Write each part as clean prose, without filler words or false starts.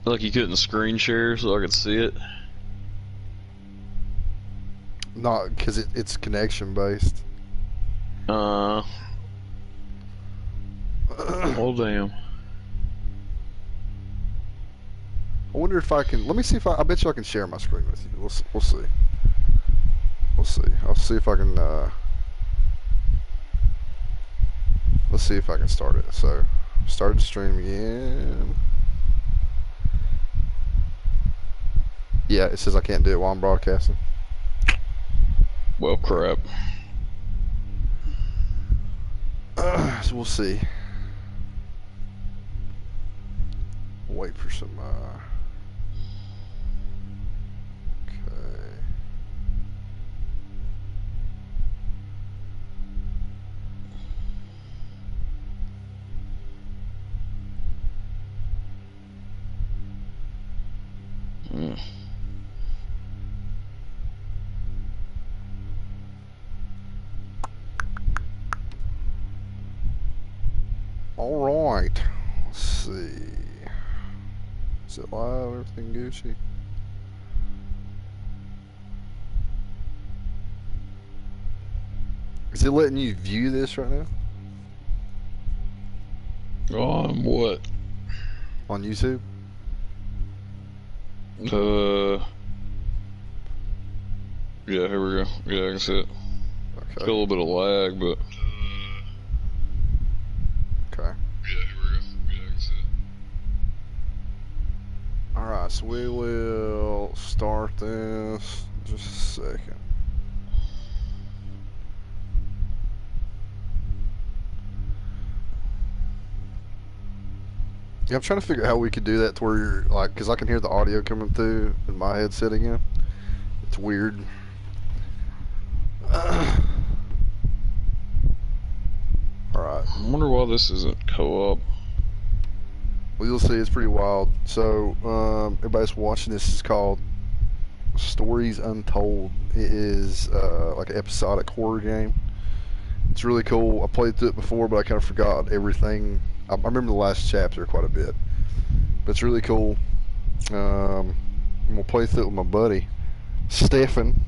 Like you couldn't screen share so I could see it. Not because it's connection based. Uh, well, damn. I wonder if I can. Let me see if I bet you I can share my screen with you. We'll see. We'll see. I'll see if I can. Let's see if I can start it. So, start the stream again. Yeah, it says I can't do it while I'm broadcasting. Well, crap. So we'll see. Wait for some. Okay. Mm. All right. Let's see. Is it live? Everything Gucci? Is it letting you view this right now? On what? On YouTube? Yeah, here we go. Yeah, I can see it. Okay. Still a little bit of lag, but. Okay. Yeah, here we go. Yeah, I can see it. Alright, so we will start this in just a second. Yeah, I'm trying to figure out how we could do that to where you're like, because I can hear the audio coming through in my headset again. It's weird. Alright. I wonder why this isn't co-op. Well, you'll see, it's pretty wild. So, everybody's watching this is called Stories Untold. It is like an episodic horror game. It's really cool. I played through it before, but I kind of forgot everything. I remember the last chapter quite a bit. But it's really cool. I'm going to play through it with my buddy, Stefan,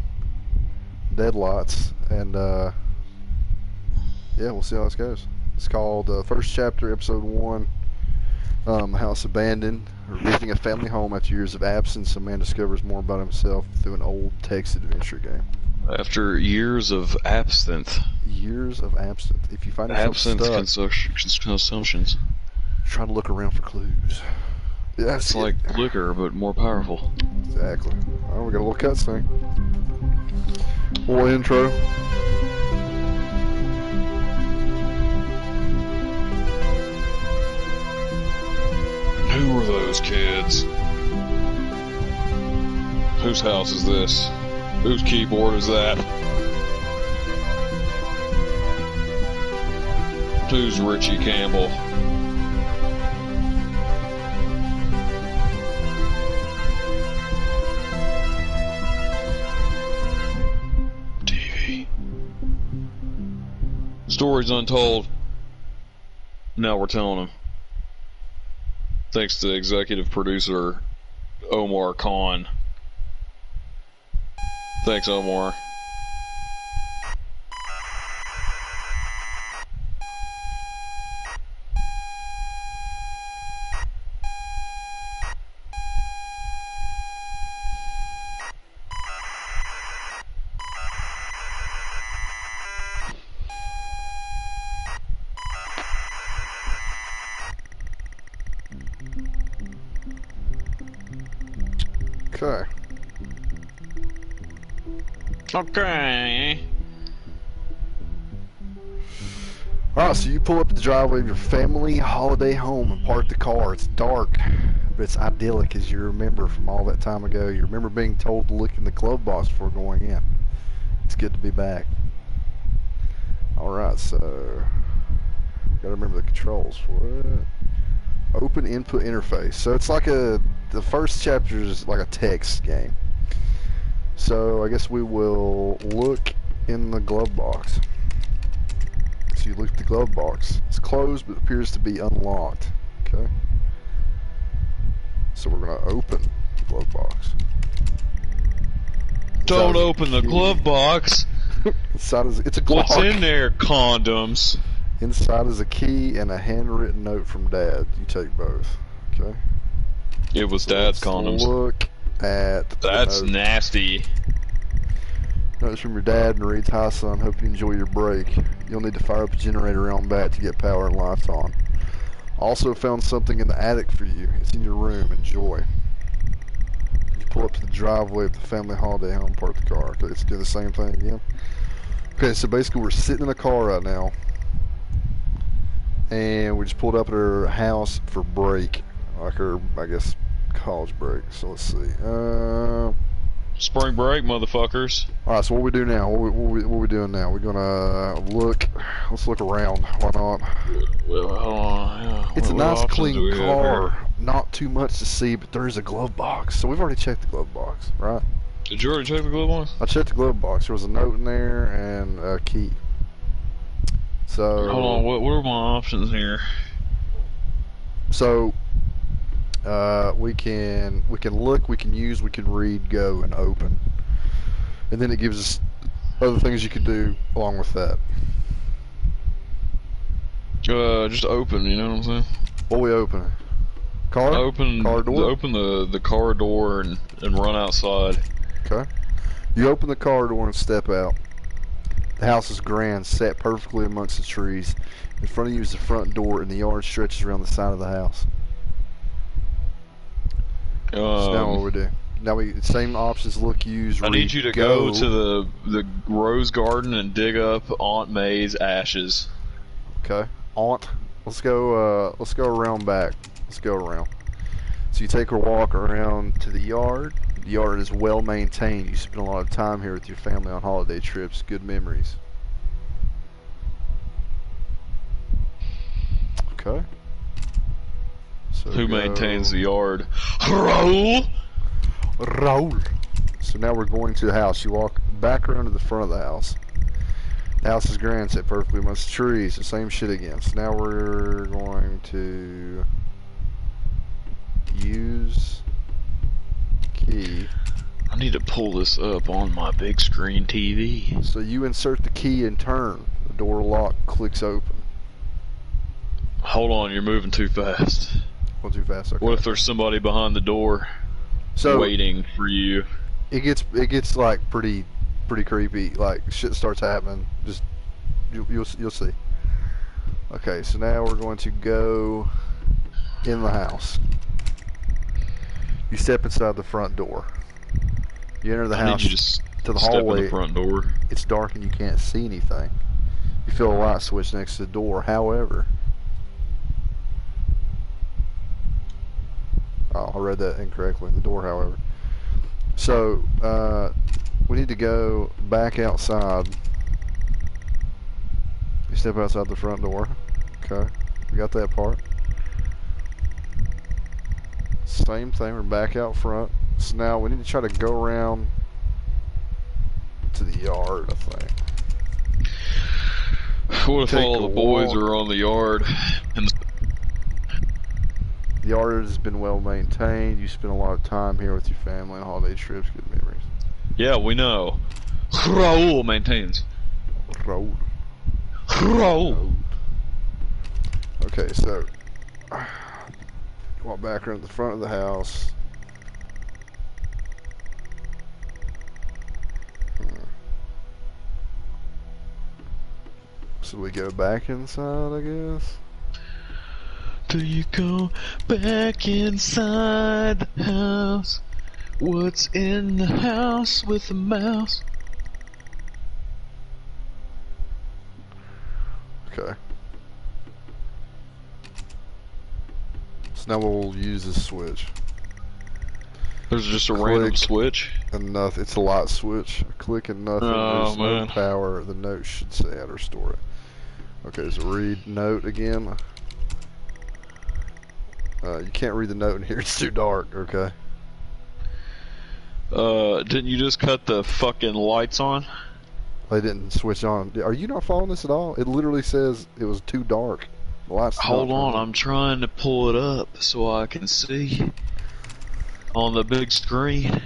Deadlights, and yeah, we'll see how this goes. It's called first chapter, episode 1. House abandoned. Visiting a family home after years of absence, a man discovers more about himself through an old text adventure game. After years of absinthe. Years of absinthe. If you find yourself Absinthe consumptions. try to look around for clues. Yeah, It's like liquor, but more powerful. Exactly. Oh, we got a little cutscene. Little intro. Who are those kids? Whose house is this? Whose keyboard is that? Who's Richie Campbell? TV. Stories Untold. Now we're telling them. Thanks to executive producer Omar Khan. Thanks, Omar. Okay. Okay. Alright, so you pull up to the driveway of your family holiday home and park the car. It's dark, but it's idyllic as you remember from all that time ago. You remember being told to look in the glove box before going in. It's good to be back. Alright, so gotta remember the controls for it. Open input interface. So it's like the first chapter is like a text game. So I guess we will look in the glove box. So you look at the glove box. It's closed but appears to be unlocked. Okay. So we're gonna open the glove box. Don't open the glove box. Inside is it's a Glock. What's in there? Condoms. Inside is a key and a handwritten note from Dad. You take both. Okay. It was Dad's condoms. Look at That's the note. nasty. Notes from your dad and reads, "Hi son, hope you enjoy your break. You'll need to fire up a generator around back to get power and lights on. Also found something in the attic for you. It's in your room. Enjoy." You pull up to the driveway of the family holiday home, park the car. Okay, let's do the same thing again. Okay, so basically we're sitting in a car right now, and we just pulled up at her house for break, like her, I guess, college break. So let's see. Spring break, motherfuckers. All right, so what we do now? What we doing now? We're gonna look. Let's look around. Why not? Well, It's a what nice, options do clean we have car. Not too much to see, but there is a glove box. So we've already checked the glove box, right? here? Did you already check the glove box? I checked the glove box. There was a note in there and a key. So Hold on, what are my options here? So we can look, we can use, we can read, go, and open, and then it gives us other things you could do along with that. Just open. You know what I'm saying? What we open? Car door. Open the car door and run outside. Okay. You open the car door and step out. The house is grand, set perfectly amongst the trees. In front of you is the front door, and the yard stretches around the side of the house. So now what we do? Now same options: look, use, read, I need you to go to the rose garden and dig up Aunt May's ashes. Okay. Aunt. Let's go around back. Let's go around. So you take a walk around to the yard. The yard is well maintained. You spend a lot of time here with your family on holiday trips. Good memories. Okay. So Who maintains the yard? Raul. Raul. So now we're going to the house. You walk back around to the front of the house. The house is grand, set perfectly amongst the trees. The same shit again. So now we're going to use key. I need to pull this up on my big screen TV. So you insert the key and turn. The door lock clicks open. Hold on, you're moving too fast. Well, too fast. Okay. What if there's somebody behind the door waiting for you? It gets like pretty creepy. Like shit starts happening. Just you'll see. Okay, so now we're going to go in the house. You step inside the front door. You enter the house to the hallway. In the front door. It's dark and you can't see anything. You feel a light switch next to the door. However, I read that incorrectly. The door, however. So we need to go back outside. You step outside the front door. Okay, we got that part. Same thing, we're back out front. So now we need to try to go around to the yard, I think. What if all the boys are on the yard? And the yard has been well maintained. You spend a lot of time here with your family on holiday trips. Good memories. Yeah, we know. Raul maintains. Raul. Raul. Okay, so walk back around the front of the house. So we go back inside, I guess. Do you go back inside the house? What's in the house with the mouse? Okay. So now we'll use this switch. There's just a random switch? And nothing. It's a light switch. Click and nothing. Oh, There's no power. The note should say add or store it. Okay, so read note again. You can't read the note in here. It's too dark. Okay. Didn't you just cut the fucking lights on? They didn't switch on. Are you not following this at all? It literally says it was too dark. The lights. Hold on, I'm trying to pull it up so I can see. On the big screen.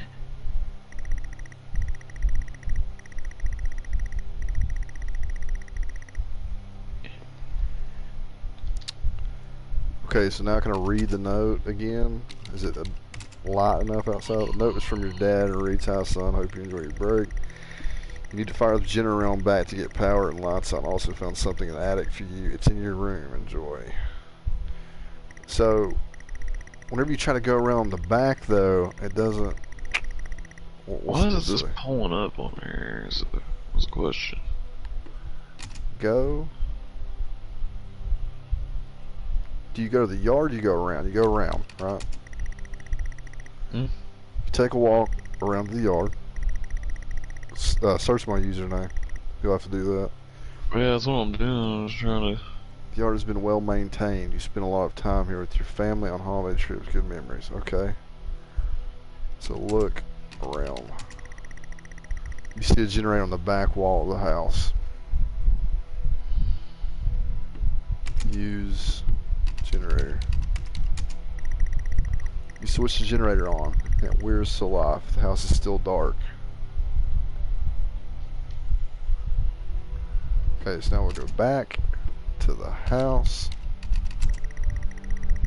Okay, so now can I read the note again? Is it light enough outside? The note is from your dad and reads, "Hi son, hope you enjoy your break. You need to fire the generator on back to get power and lights on. Also found something in the attic for you. It's in your room. Enjoy." So, whenever you try to go around the back though, it doesn't... Why is this pulling up on here? Is a question. Go. Do you go to the yard or do you go around? You go around, right? You take a walk around the yard. Search my username. You'll have to do that. Yeah, that's what I'm doing. I was trying to... The yard has been well maintained. You spend a lot of time here with your family on holiday trips. Good memories. Okay. So look around. You see a generator on the back wall of the house. Use generator. You switch the generator on. And we're still alive. The house is still dark. Okay, so now we'll go back to the house.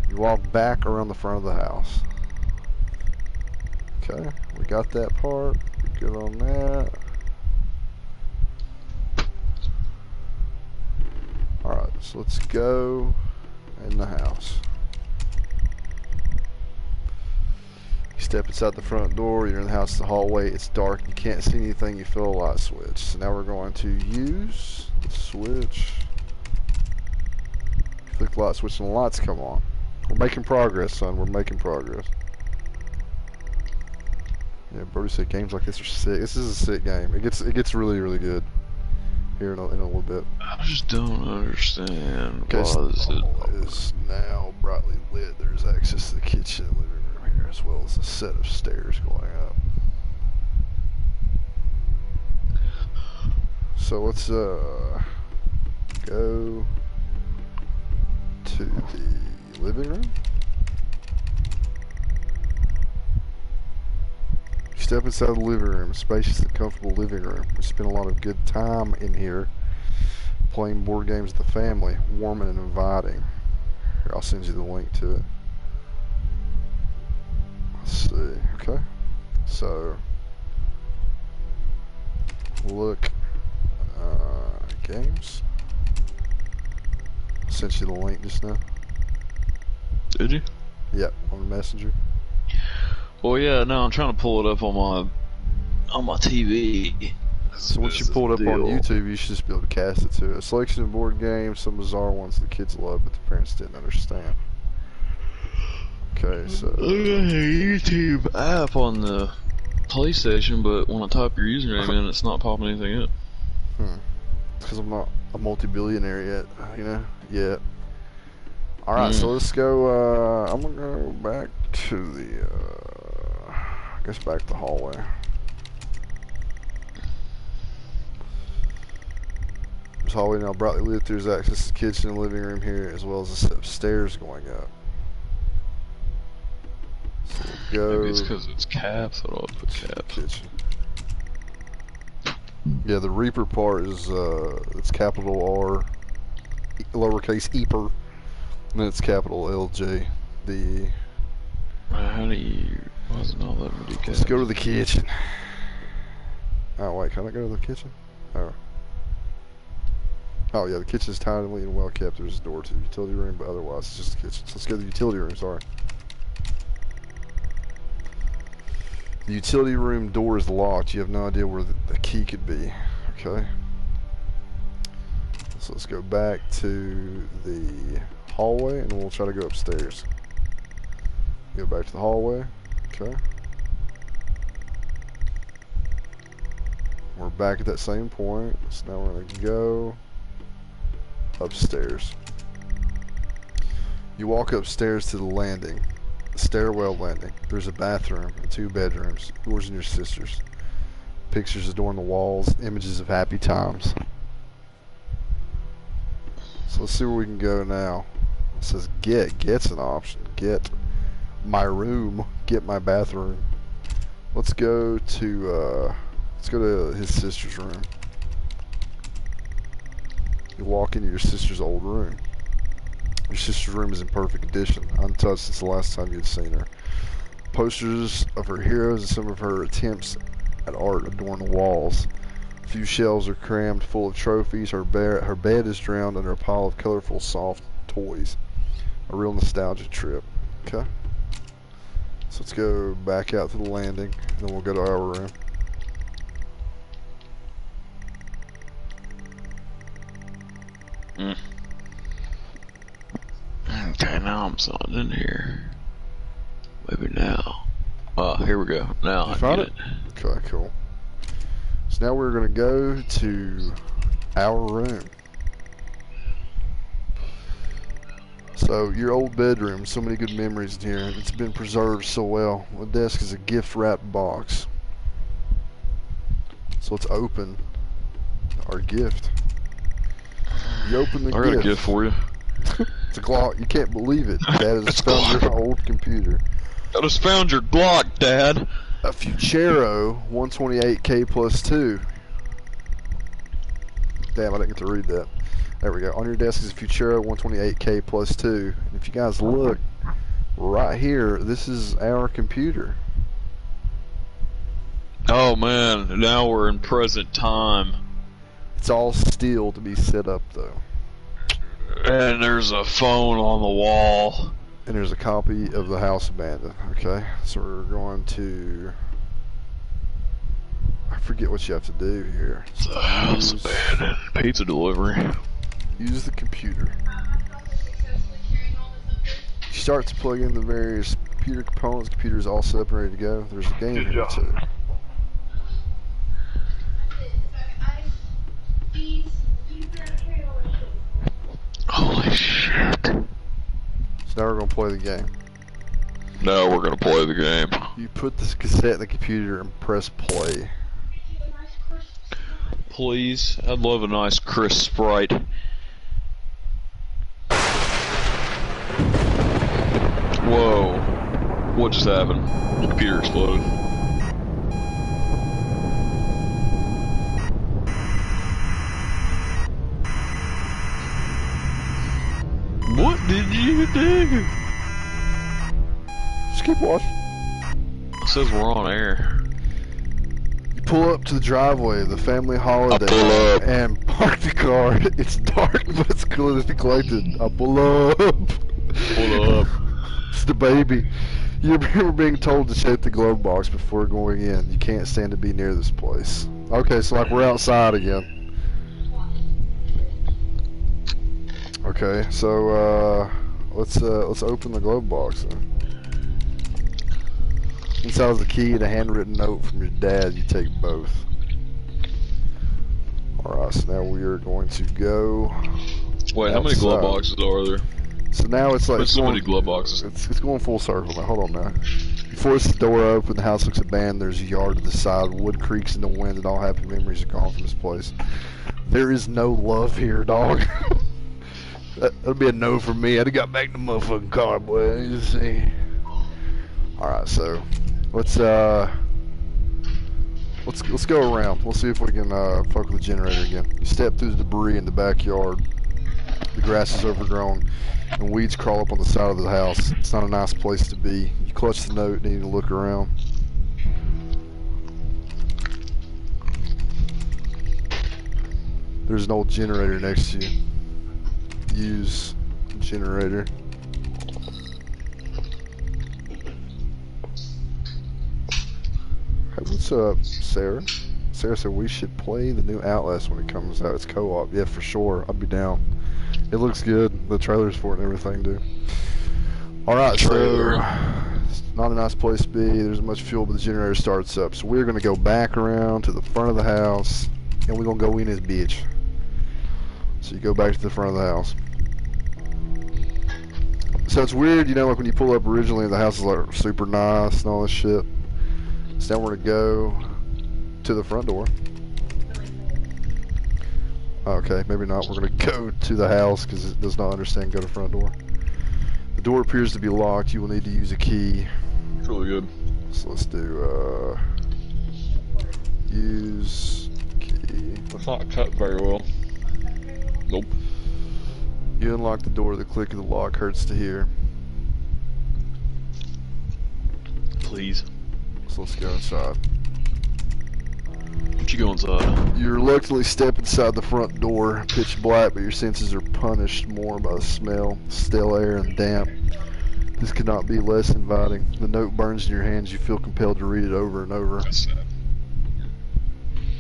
You walk back around the front of the house. Okay, we got that part. We're good on that. Alright, so let's go in the house. You step inside the front door, you're in the house, the hallway, it's dark, you can't see anything, you feel a light switch. So now we're going to use the switch. Click the light switch and the lights come on. We're making progress, son, we're making progress. Yeah, Brody said games like this are sick. This is a sick game. It gets really, really good here in a little bit. I just don't understand. Okay, Why is it is now brightly lit. There's access to the kitchen and living room here, as well as a set of stairs going up. So let's go to the living room. You step inside the living room, spacious and comfortable living room. We spend a lot of good time in here playing board games with the family, warm and inviting. Here, I'll send you the link to it. Let's see, okay. So, look, games. I sent you the link just now. Did you? Yep, on the messenger. Well, yeah, no, I'm trying to pull it up on my TV. So once you pull it up on YouTube, you should just be able to cast it to it. A selection of board games, some bizarre ones the kids love, but the parents didn't understand. Okay, so... I got a YouTube app on the PlayStation, but when I type your username in, it's not popping anything up. It's because I'm not a multi-billionaire yet, you know? Yet. Alright, so let's go, I'm gonna go back to the, I guess back to the hallway. This hallway now brightly lit. There's access to the kitchen and living room here, as well as a set of stairs going up. So we'll go. Maybe it's because it's caps. I don't put caps. Kitchen. Yeah, the Reaper part is it's capital R, lowercase Eeper, and then it's capital LJ. The. How do you? Why is it not letting me do caps? Let's go to the kitchen. Oh wait, can I go to the kitchen? Oh. Oh yeah, the kitchen is tidily and well kept. There's a door to the utility room, but otherwise it's just the kitchen. So let's go to the utility room, sorry. The utility room door is locked. You have no idea where the key could be. Okay. So let's go back to the hallway and we'll try to go upstairs. Go back to the hallway. Okay. We're back at that same point. So now we're going to go upstairs. You walk upstairs to the landing, the stairwell landing. There's a bathroom and 2 bedrooms, yours and your sister's. Pictures adorn the walls, images of happy times. So let's see where we can go now. It says get's an option. Get. my room, get my bathroom. Let's go to his sister's room. You walk into your sister's old room. Your sister's room is in perfect condition, untouched since the last time you'd seen her. Posters of her heroes and some of her attempts at art adorn the walls. A few shelves are crammed full of trophies. Her bed is drowned under a pile of colorful, soft toys. A real nostalgia trip. Okay. So let's go back out to the landing, and then we'll go to our room. Okay, now I'm something in here. Maybe now. Oh, here we go. Now I found get it? Okay, cool. So now we're going to go to our room. So your old bedroom, so many good memories in here. It's been preserved so well. The desk is a gift wrapped box. So let's open our gift. You open the gift. I got a gift for you. It's a Glock. You can't believe it. Dad has found your old computer. I just found your Glock, Dad. A Futuro 128K plus 2. Damn, I didn't get to read that. There we go. On your desk is a Futuro 128K plus 2. And if you guys look right here, this is our computer. Oh man, now we're in present time. It's all still to be set up though. And there's a phone on the wall. And there's a copy of The House Abandoned. Okay, so we're going to... I forget what you have to do here. The House Abandoned. Pizza delivery. Use the computer. You start to plug in the various computer components. The computer is all set up and ready to go. There's a game here too. Holy shit. So now we're going to play the game. Now we're going to play the game. You put this cassette in the computer and press play. Please, I'd love a nice crisp Sprite. Whoa. What just happened? The computer exploded. What did you do? Just keep watching. It says we're on air. You pull up to the driveway of the family holiday pull up. and park the car. It's dark, but it's clearly collected. I pull up. Pull up. It's the baby. You remember being told to shake the glove box before going in. You can't stand to be near this place. Okay, so like we're outside again. Okay, so let's open the glove box then. Inside is a key and a handwritten note from your dad. You take both. Alright, so now we are going to go. Wait, how many glove boxes are there? So now it's like There's so many glove boxes. It's going full circle now. Hold on now. You force the door open, the house looks abandoned, there's a yard to the side, wood creaks in the wind, and all happy memories are gone from this place. There is no love here, dog. That'll be a no for me. I'd have got back in the motherfucking car, boy. You see. Alright, so let's go around. We'll see if we can fuck with the generator again. You step through the debris in the backyard. The grass is overgrown and weeds crawl up on the side of the house. It's not a nice place to be. You clutch the note and you need to look around. There's an old generator next to you. Use generator. Hey, what's up, Sarah? Sarah said we should play the new Outlast when it comes out. It's co-op. Yeah, for sure. I'd be down. It looks good. The trailers for it and everything do. Alright, so it's not a nice place to be. There's much fuel, but the generator starts up. So we're going to go back around to the front of the house, and we're going to go in this bitch. So you go back to the front of the house. So it's weird, you know, like when you pull up originally, the house is like super nice and all this shit. So now we're going to go to the front door. Okay, maybe not. We're going to go to the house because it does not understand go to front door. The door appears to be locked. You will need to use a key. It's really good. So let's do, use key. It's not cut very well. Nope. You unlock the door. The click of the lock hurts to hear. Please. So let's go inside. What you go inside? You reluctantly step inside the front door. Pitch black, but your senses are punished more by the smell, stale air, and damp. This could not be less inviting. The note burns in your hands. You feel compelled to read it over and over. That's sad.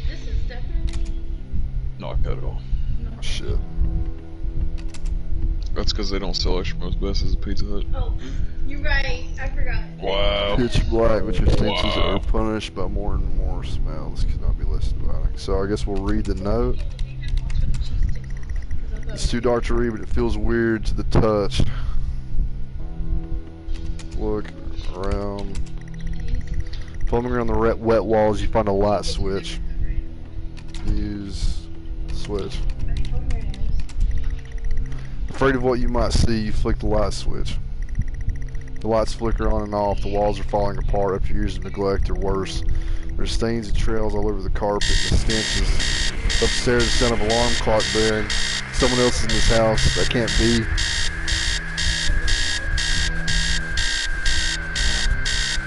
This is definitely Not cut at all. Oh, shit. That's because they don't sell extra most best as a Pizza Hut. Oh, you're right. I forgot. Wow. Pitch black, but your senses Wow. are punished by more and more smell. This could not be less inviting. So I guess we'll read the note. It's too dark to read, but it feels weird to the touch. Look around. Plumbing around the wet walls, you find a light switch. Use switch. Afraid of what you might see, you flick the light switch. The lights flicker on and off. The walls are falling apart after years of neglect or worse. There's stains and trails all over the carpet. The stench is upstairs. The sound of an alarm clock blaring. Someone else is in this house. That can't be.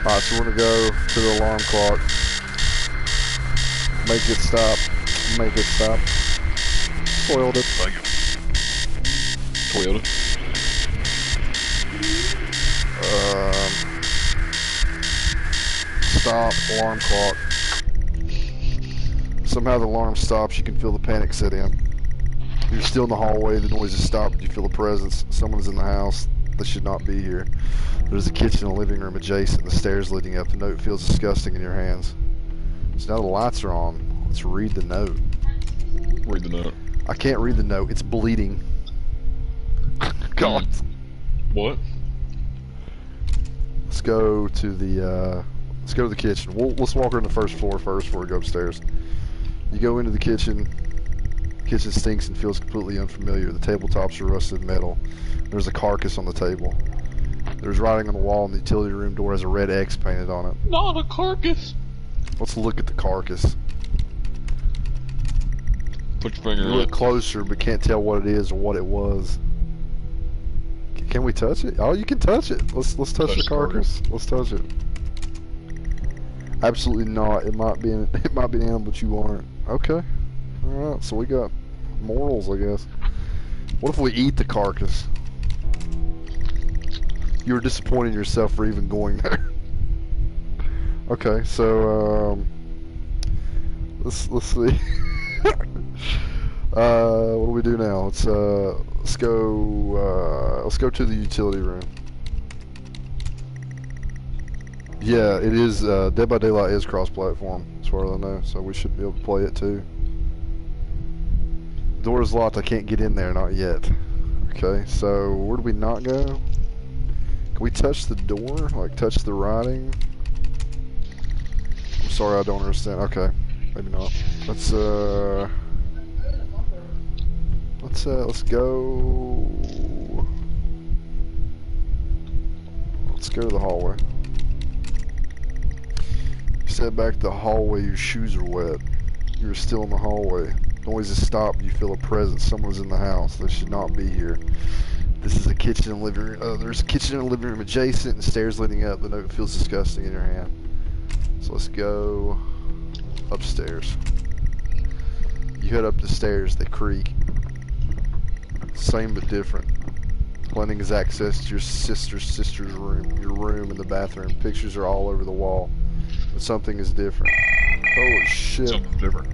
Alright, so we're gonna go to the alarm clock. Make it stop. Make it stop. Spoiled it. Thank you. Toyota. Stop. Alarm clock. Somehow the alarm stops. You can feel the panic set in. You're still in the hallway. The noise has stopped. You feel a presence. Someone's in the house. They should not be here. There's a kitchen and a living room adjacent. The stairs leading up. The note feels disgusting in your hands. So now the lights are on. Let's read the note. Read the note. I can't read the note. It's bleeding. God. What? Let's go to the kitchen. Let's walk around the first floor first before we go upstairs. You go into the kitchen. The kitchen stinks and feels completely unfamiliar. The tabletops are rusted metal. There's a carcass on the table. There's writing on the wall, and the utility room door has a red X painted on it. Not a carcass. Let's look at the carcass. Put your finger You in look it. closer, but can't tell what it is or what it was. Can we touch it? Oh, you can touch it. Let's touch the carcass. Let's touch it. Absolutely not. It might be an animal, but you aren't. Okay. All right. So we got morals, I guess. What if we eat the carcass? You were disappointed in yourself for even going there. Okay. So let's see. What do we do now? Let's go to the utility room. Yeah, it is. Dead by Daylight is cross-platform, as far as I know, so we should be able to play it too. The door is locked. I can't get in there, not yet. Okay, so where do we not go? Can we touch the door? Like touch the writing? I'm sorry, I don't understand. Okay, maybe not. Let's go. Let's go to the hallway. You step back to the hallway. Your shoes are wet. You're still in the hallway. Noise has stopped. You feel a presence. Someone's in the house. They should not be here. This is a kitchen and living room. There's a kitchen and living room adjacent, and stairs leading up. The note feels disgusting in your hand. So let's go upstairs. You head up the stairs. They creak. Same but different. Blending is access to your sister's room, your room, and the bathroom. Pictures are all over the wall, but something is different. Holy shit! Something different.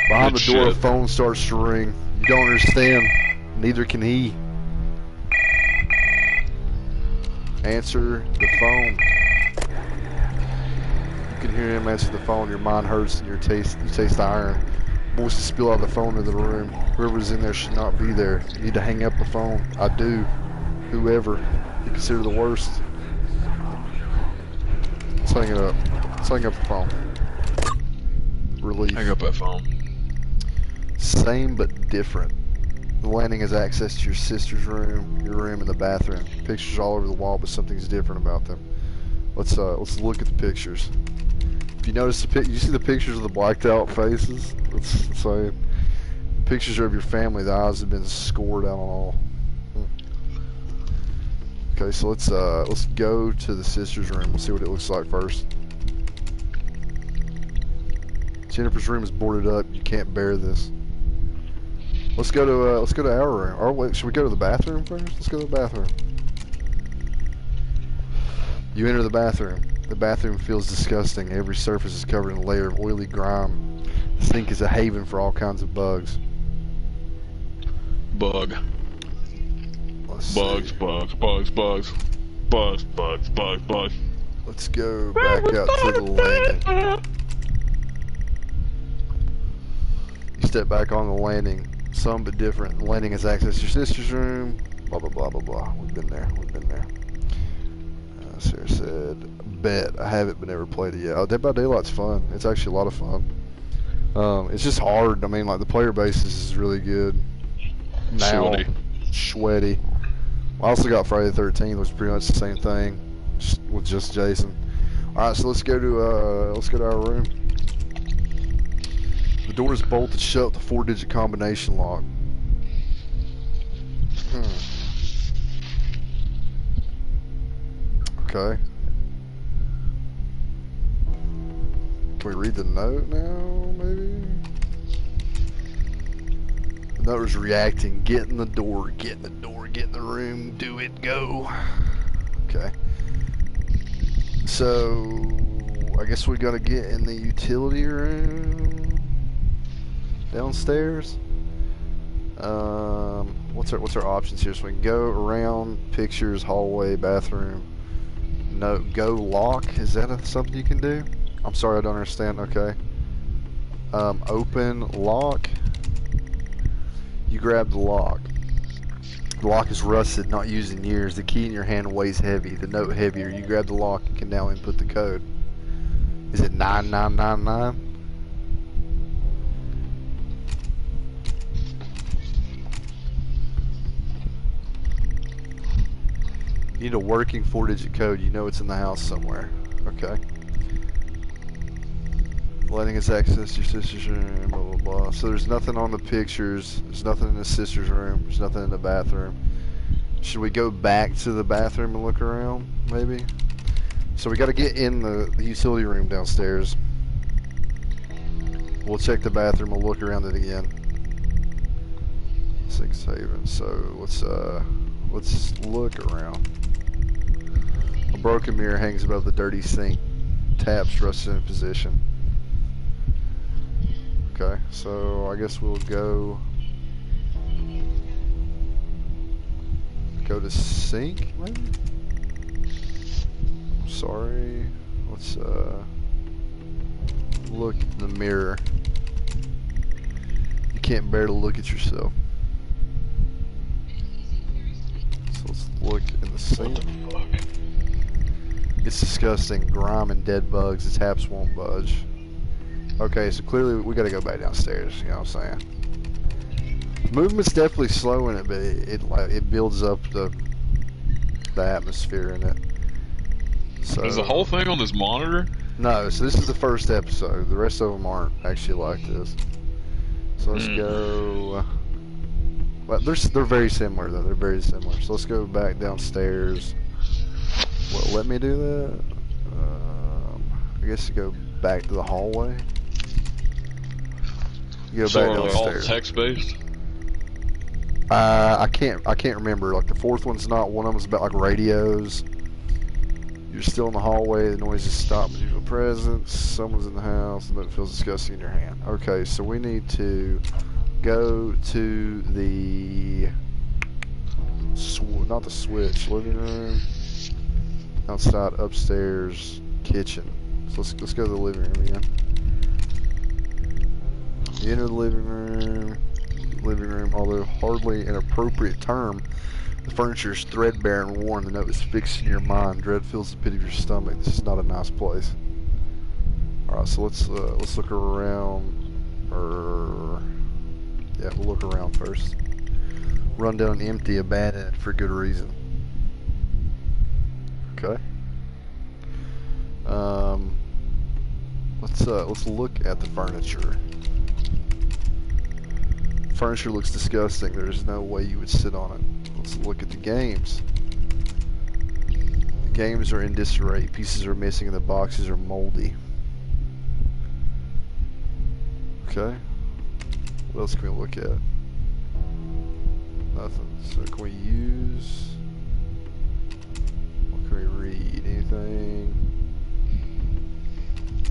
Behind the door, a Shit. phone starts to ring. You don't understand. Neither can he. Answer the phone. You can hear him answer the phone. Your mind hurts and you taste the iron. Voices spill out of the phone into the room. Whoever's in there should not be there. You need to hang up the phone. I do. Whoever you consider the worst. Let's hang it up. Let's hang up the phone. Relief. Hang up that phone. Same but different. The landing has access to your sister's room, your room, and the bathroom. Pictures all over the wall, but something's different about them. Let's look at the pictures. If you notice you see the pictures of the blacked out faces? Let's say pictures of your family, the eyes have been scored out on all. Okay, so let's go to the sister's room. We'll see what it looks like first. Jennifer's room is boarded up. You can't bear this. Let's go to our room. Or wait, should we go to the bathroom first? Let's go to the bathroom. You enter the bathroom. The bathroom feels disgusting. Every surface is covered in a layer of oily grime. The sink is a haven for all kinds of bugs. Bug. Let's Bugs, see. bugs, bugs, bugs. Bugs, bugs, bugs, bugs. Let's go back out to the landing. You step back on the landing. Some but different. The landing has access to your sister's room. Blah, blah, blah, blah, blah. We've been there. We've been there. Sarah said, bet. I haven't been ever played it yet. Oh, Dead by Daylight's fun. It's actually a lot of fun. It's just hard. I mean, like, the player base is really good. Now, sweaty. I also got Friday the 13th, which is pretty much the same thing, with just Jason. All right, so let's go to our room. The door is bolted shut with a 4-digit combination lock. Okay. Can we read the note now, maybe? The note is reacting. Get in the door, get in the door, get in the room, do it, go. Okay. So, I guess we gotta get in the utility room downstairs. What's our options here? So we can go around, pictures, hallway, bathroom. No, go lock. Is that something you can do? I'm sorry, I don't understand. Okay. Open lock. You grab the lock. The lock is rusted, not used in years. The key in your hand weighs heavy. The note heavier. You grab the lock and can now input the code. Is it 9999? You need a working 4-digit code. You know it's in the house somewhere. Okay. Letting us access your sister's room, blah, blah, blah. So there's nothing on the pictures. There's nothing in the sister's room. There's nothing in the bathroom. Should we go back to the bathroom and look around, maybe? So we got to get in the utility room downstairs. We'll check the bathroom. We'll look around it again. 6 Haven. So let's look around. A broken mirror hangs above the dirty sink. Taps rusted in position. Okay, so I guess we'll go to sink, maybe? I'm sorry. Let's look in the mirror. You can't bear to look at yourself. So let's look in the sink. It's disgusting. Grime and dead bugs. The taps won't budge. Okay, so clearly we gotta go back downstairs, you know what I'm saying? Movement's definitely slow in it, but it builds up the atmosphere in it. So, is the whole thing on this monitor? No, so this is the first episode. The rest of them aren't actually like this. So let's go... Well, they're very similar though, they're very similar. So let's go back downstairs. Well, let me do that? I guess you go back to the hallway. You go So back are they all downstairs. text-based? I can't remember. Like the fourth one's not. One of them's about like radios. You're still in the hallway. The noise has stopped. Unusual presence. Someone's in the house. And it feels disgusting in your hand. Okay, so we need to go to the not the switch. Living room. Outside, upstairs, kitchen. So let's go to the living room again. You enter the living room. Although hardly an appropriate term, the furniture is threadbare and worn. The note is fixed in your mind. Dread fills the pit of your stomach. This is not a nice place. All right, so let's look around. Yeah, we'll look around first. Run down, empty, abandoned for good reason. Okay. Let's look at the furniture. Furniture looks disgusting. There's no way you would sit on it. Let's look at the games. The games are in disarray. Pieces are missing and the boxes are moldy. Okay. What else can we look at? Nothing. So can we use... What can we read? Anything?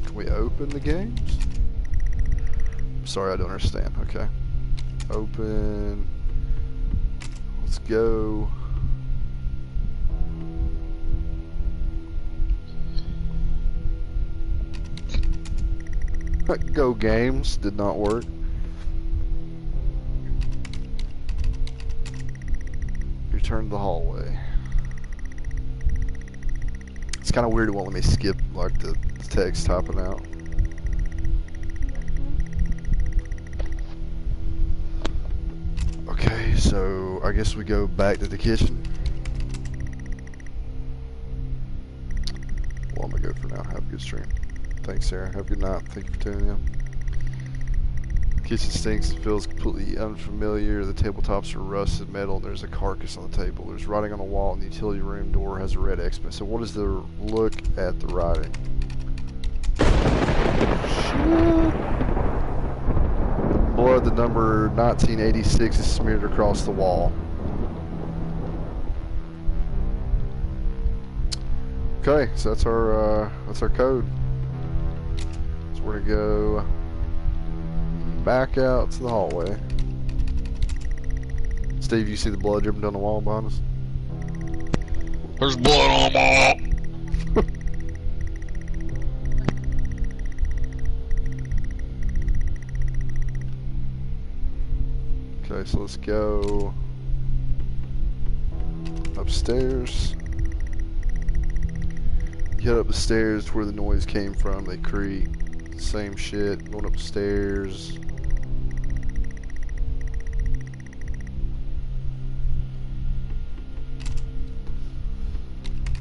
Can we open the games? Sorry, I don't understand. Okay. Open. Let's go. Go games. Did not work. Return to the hallway. It's kind of weird it won't let me skip like the text typing out. Okay, so I guess we go back to the kitchen. Well, I'm gonna go for now. Have a good stream. Thanks, Sarah. Have a good night. Thank you for tuning in. Kitchen stinks and feels completely unfamiliar. The tabletops are rusted metal and there's a carcass on the table. There's writing on the wall and the utility room door has a red X. So what is the look at the writing? Shit. Blood, the number 1986 is smeared across the wall. Okay, so that's our code. So we're gonna go back out to the hallway. Steve, you see the blood dripping down the wall behind us? There's blood on the wall. Okay, so let's go upstairs. You head up the stairs to where the noise came from. They creak. Same shit. Going upstairs.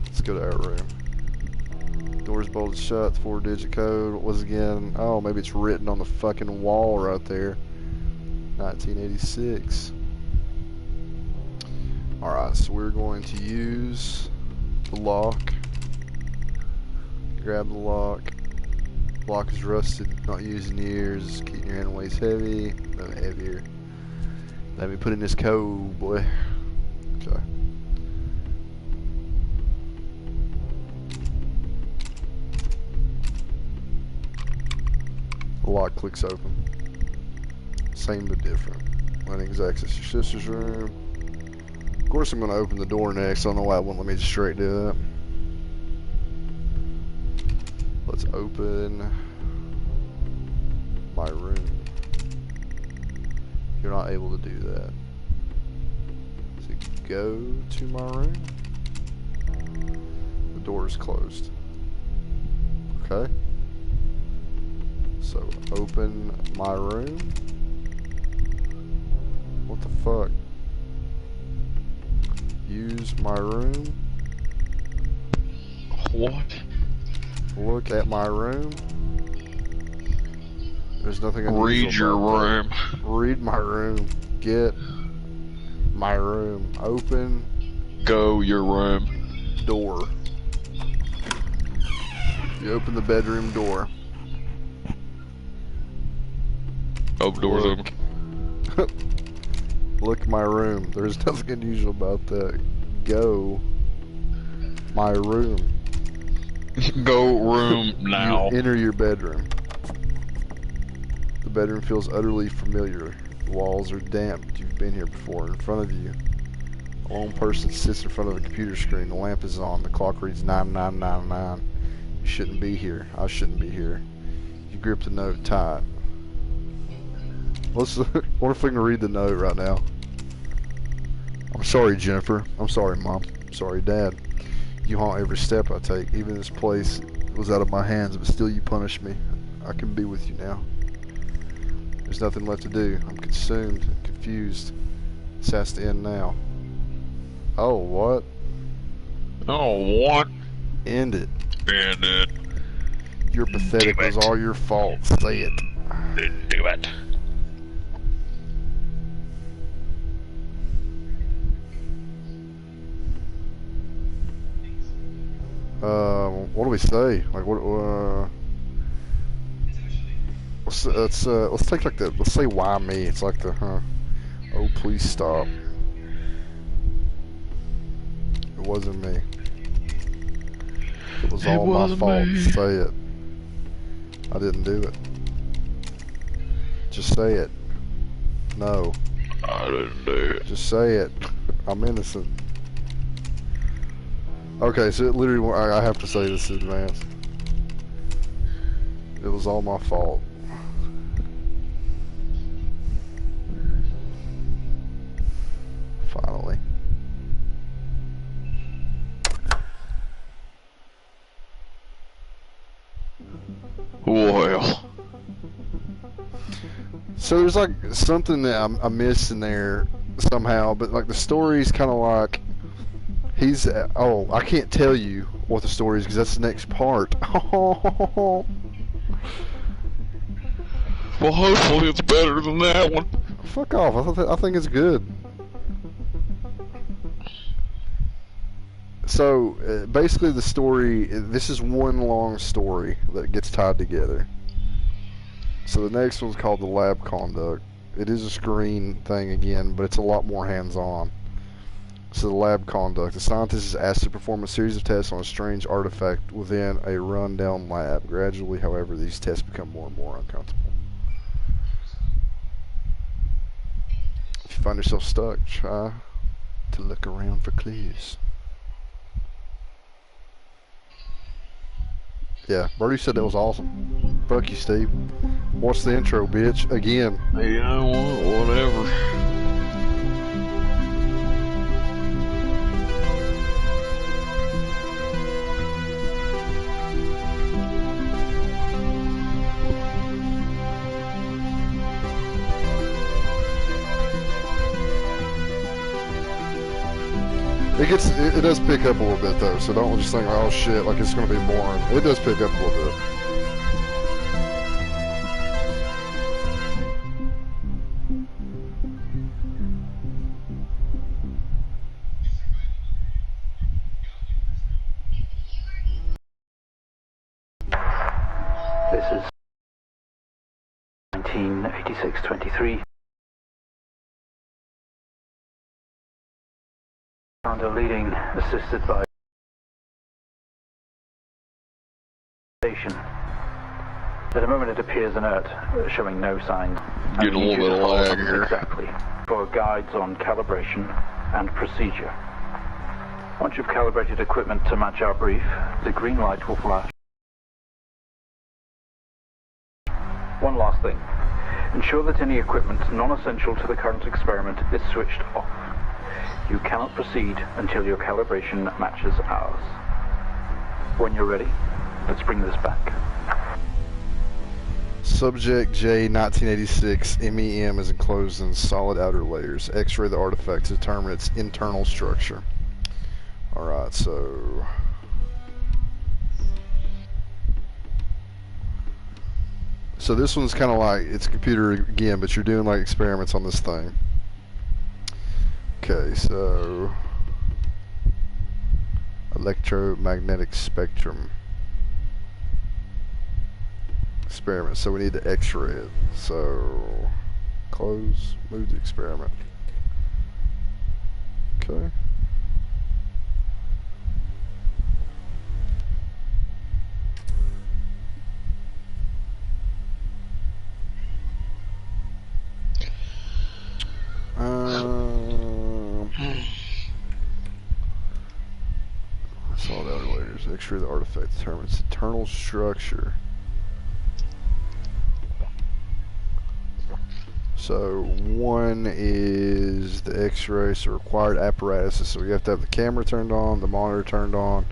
Let's go to our room. Door's bolted shut. 4-digit code. What was it again? Oh, maybe it's written on the fucking wall right there. 1986. Alright, so we're going to use the lock. Grab the lock. Lock is rusted, not used in years. Keeping your hand weighs heavy. No heavier. Let me put in this code, boy. Okay. The lock clicks open. Same but different. Learning access your sister's room. Of course I'm going to open the door next. I don't know why it won't let me just straight do that. Let's open my room. You're not able to do that. So go to my room. The door is closed. Okay. So open my room. What the fuck? Use my room. What? Look at my room. There's nothing unusual. Read your room. Read my room. Get my room. Open. Go your room. Door. You open the bedroom door. Open doors open. Look my room. There's nothing unusual about that. Go my room. Go room now. You enter your bedroom. The bedroom feels utterly familiar. The walls are damp. You've been here before. In front of you, a lone person sits in front of a computer screen. The lamp is on. The clock reads 9999. You shouldn't be here. I shouldn't be here. You grip the note tight. Let's. What if we can read the note right now? I'm sorry, Jennifer. I'm sorry, Mom. I'm sorry, Dad. You haunt every step I take. Even this place was out of my hands, but still you punish me. I can be with you now. There's nothing left to do. I'm consumed, confused. This has to end now. Oh, what? Oh, what? End it. And it. You're pathetic. It was all your fault. Say it. Do it. What do we say? Like, what, let's take like the, let's say why me? It's like the, oh, please stop. It wasn't me. It was all my fault. Me. Say it. I didn't do it. Just say it. No. I didn't do it. Just say it. I'm innocent. Okay, so it literally, I have to say this in advance. It was all my fault. Finally. Well. So there's like something that I missed in there somehow, but like the story's kind of like he's oh, I can't tell you what the story is because that's the next part. Well, hopefully it's better than that one. Fuck off! I think it's good. So basically, the story. This is one long story that gets tied together. So the next one's called the lab conduct. It is a screen thing again, but it's a lot more hands-on. So the lab conduct. The scientist is asked to perform a series of tests on a strange artifact within a run-down lab. Gradually, however, these tests become more and more uncomfortable. If you find yourself stuck, try to look around for clues. Yeah, Birdie said that was awesome. Fuck you, Steve. What's the intro, bitch? Again. You know what? Whatever. It does pick up a little bit though, so don't just think, oh shit, like it's gonna be boring. It does pick up a little bit. This is 1986-23. Under leading, assisted by station. At the moment it appears inert, showing no signs. Get a little bit of lag here. Exactly. For guides on calibration and procedure. Once you've calibrated equipment to match our brief, the green light will flash. One last thing. Ensure that any equipment non-essential to the current experiment is switched off. You cannot proceed until your calibration matches ours. When you're ready, let's bring this back. Subject J 1986 MEM is enclosed in solid outer layers. X-ray the artifact to determine its internal structure. Alright, so this one's kind of like, it's a computer again, but you're doing like experiments on this thing. Okay, so electromagnetic spectrum experiment. So we need to X-ray it. So close, move the experiment. Okay. Solid outer layers. X-ray the artifact determines internal structure. So one is the X-ray, so required apparatuses. So you have to have the camera turned on, the monitor turned on,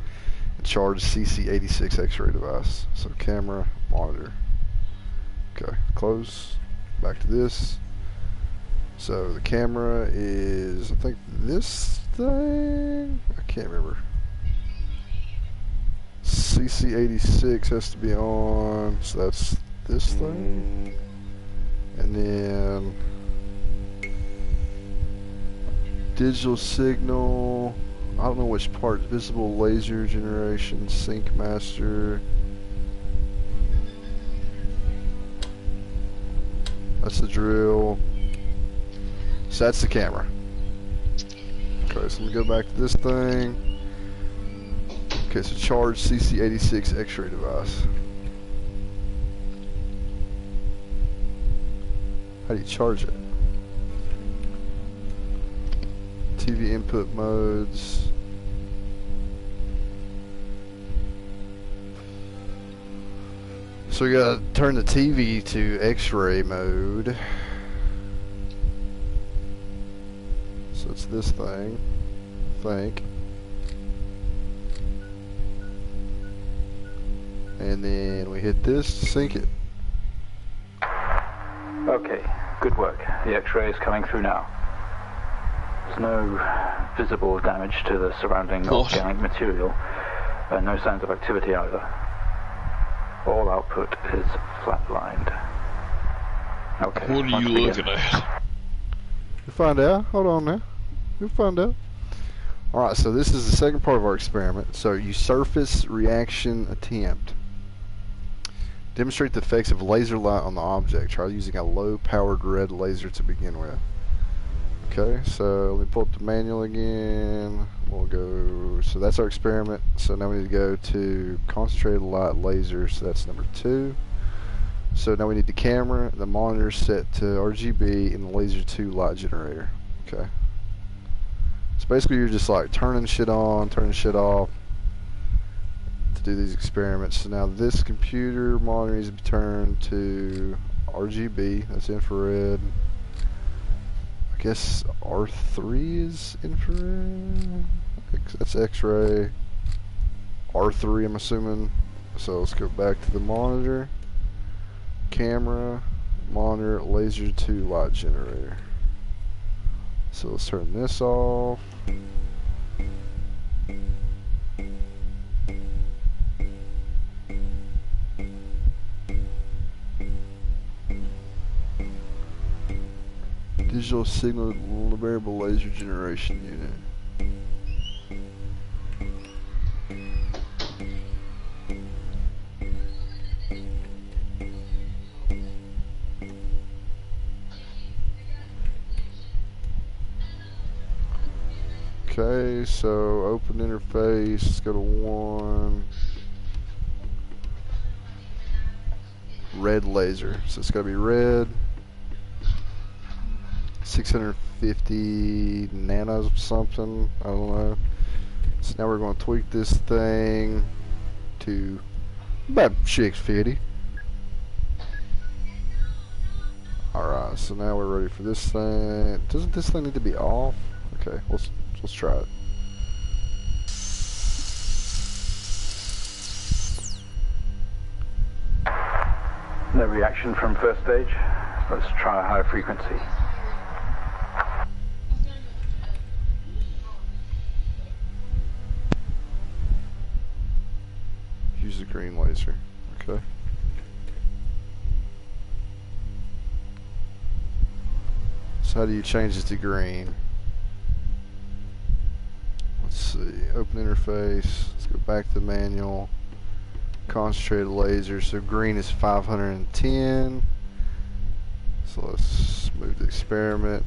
and charge CC86 X-ray device. So camera, monitor. Okay, close. Back to this. So the camera is, I think, this thing? I can't remember. CC86 has to be on, so that's this thing. And then digital signal, I don't know which part, visible laser generation, sync master. That's the drill. So that's the camera. Okay, so let me go back to this thing. Okay, so charge CC86 X-ray device. How do you charge it? TV input modes. So we gotta turn the TV to X-ray mode. So it's this thing, I think. And then we hit this to sync it. Okay, good work. The X-ray is coming through now. There's no visible damage to the surrounding organic material, and no signs of activity either. All output is flatlined. Okay. What are you looking at? We'll find out. Hold on now. We'll find out. Alright, so this is the second part of our experiment. So you surface reaction attempt. Demonstrate the effects of laser light on the object. Try using a low-powered red laser to begin with. Okay, so let me pull up the manual again. We'll go, so that's our experiment. So now we need to go to concentrated light laser, so that's number 2. So now we need the camera, the monitor set to RGB, and the laser 2 light generator. Okay. So basically you're just like turning shit on, turning shit off to do these experiments. So now this computer monitor needs to be turned to RGB, that's infrared. I guess R3 is infrared. That's X-ray. R3, I'm assuming. So let's go back to the monitor. Camera, monitor, laser 2 light generator. So let's turn this off. Digital signal variable laser generation unit. Okay, so open interface, let's go to 1. Red laser, so it's gotta be red. 650 nanos or something, I don't know. So now we're going to tweak this thing to about 650. Alright, so now we're ready for this thing. Doesn't this thing need to be off? Okay, let's try it. No reaction from first stage. Let's try a higher frequency. Use the green laser. Okay. So how do you change it to green? Let's see. Open interface. Let's go back to the manual. Concentrated laser. So green is 510. So let's move the experiment.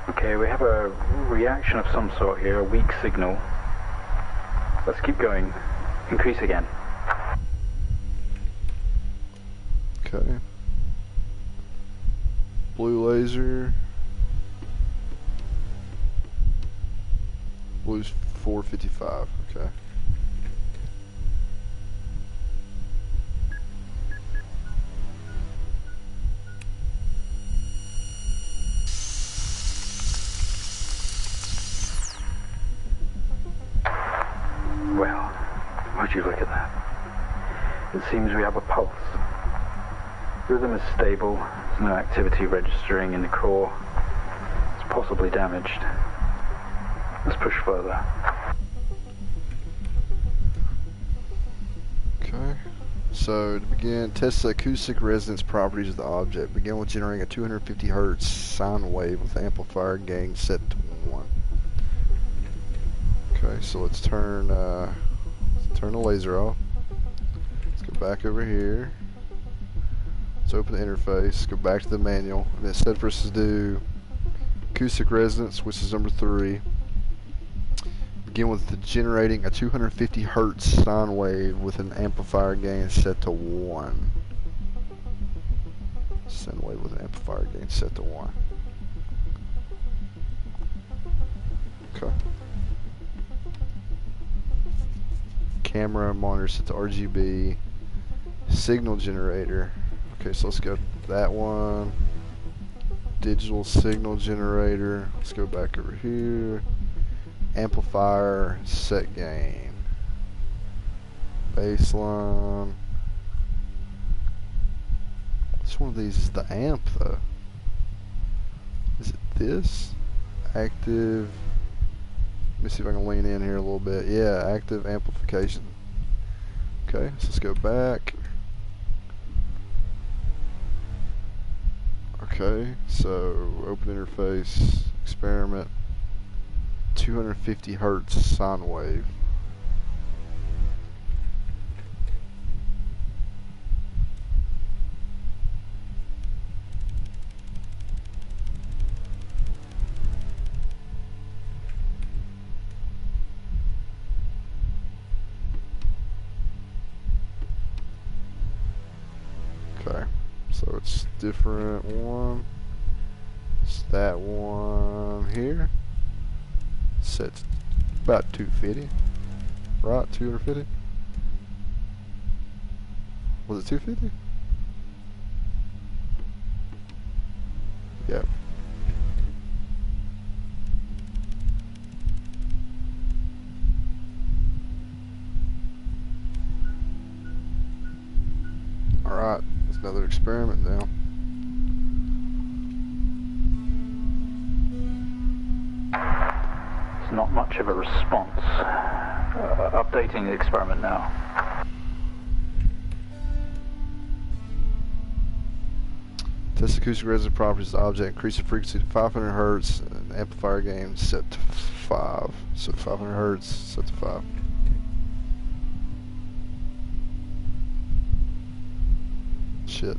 Okay, we have a reaction of some sort here, a weak signal. Let's keep going. Increase again. Okay. Blue laser. Blue's 455. Okay. Would you look at that? It seems we have a pulse. Rhythm is stable. There's no activity registering in the core. It's possibly damaged. Let's push further. Okay. So to begin, test the acoustic resonance properties of the object. Begin with generating a 250 hertz sine wave with amplifier gain set to 1. Okay, so let's turn the laser off. Let's go back over here. Let's open the interface. Go back to the manual. And it said for us to do acoustic resonance, which is number 3. Begin with generating a 250 hertz sine wave with an amplifier gain set to 1. Sine wave with an amplifier gain set to 1. Okay. Camera monitor set to RGB. Signal generator. Okay, so let's go that one. Digital signal generator. Let's go back over here. Amplifier set gain. Baseline. Which one of these is the amp though? Is it this? Active. Let me see if I can lean in here a little bit. Yeah, active amplification. Okay, so let's go back. Okay, so open interface, experiment. 250 hertz sine wave. Okay, so it's different one. It's that one here. Set about 250, right? 250. Was it 250? Yep. All right, it's another experiment now. Not much of a response. Updating the experiment now. Test acoustic resonance properties of the object. Increase the frequency to 500 hertz. And amplifier gain set to 5. So 500 hertz set to 5. Shit.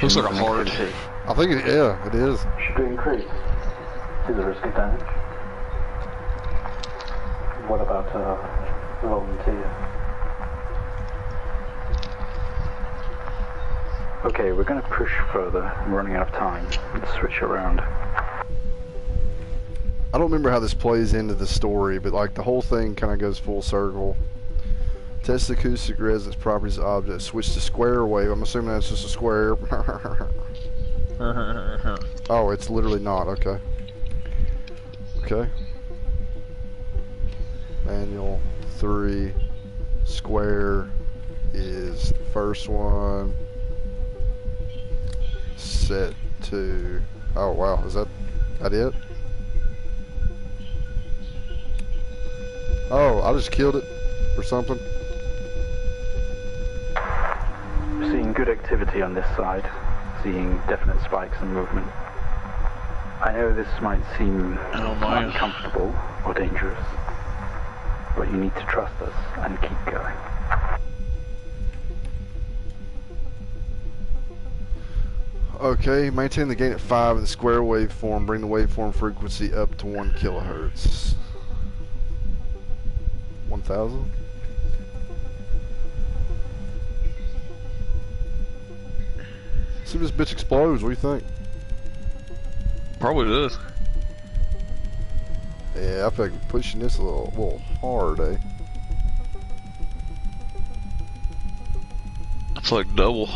Looks like a hard. I think it, yeah, it is. Should we increase? See the risk of damage? What about volunteer? Okay, we're going to push further. I'm running out of time. Let's switch around. I don't remember how this plays into the story, but like the whole thing kind of goes full circle. Test the acoustic resonance properties of the object. Switch to square wave. I'm assuming that's just a square. Oh, it's literally not. Okay. Okay. Manual 3. Square is the first one. Set to. Oh wow, is that it? Oh, I just killed it or something. Seeing good activity on this side, seeing definite spikes and movement. I know this might seem uncomfortable or dangerous, but you need to trust us and keep going. Okay, maintain the gain at 5 in the square waveform. Bring the waveform frequency up to 1 kilohertz. 1000? See if this bitch explodes. What do you think? Probably does. Yeah, I feel like we're pushing this a little hard, eh? It's like double.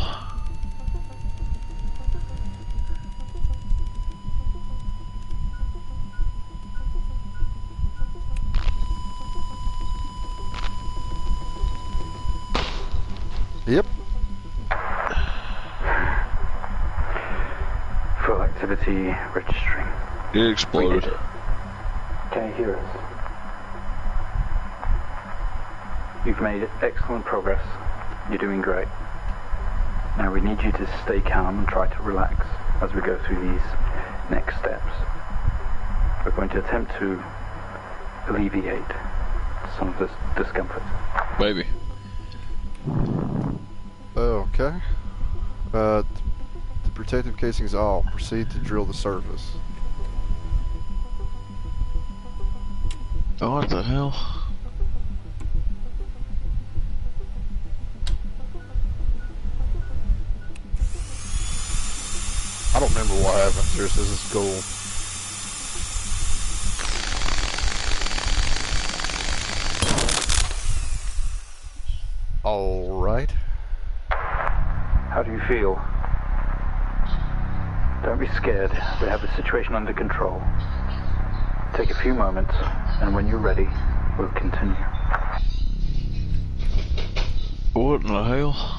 Yep. Full activity registering. It exploded. Can you hear us? You've made excellent progress. You're doing great. Now we need you to stay calm and try to relax as we go through these next steps. We're going to attempt to alleviate some of this discomfort. Maybe. Okay. The protective casing is off. Proceed to drill the surface. Oh, what the hell? I don't remember what happened. Seriously, this is cool. Alright. How do you feel? Don't be scared. We have the situation under control. Take a few moments, and when you're ready, we'll continue. What in the hell?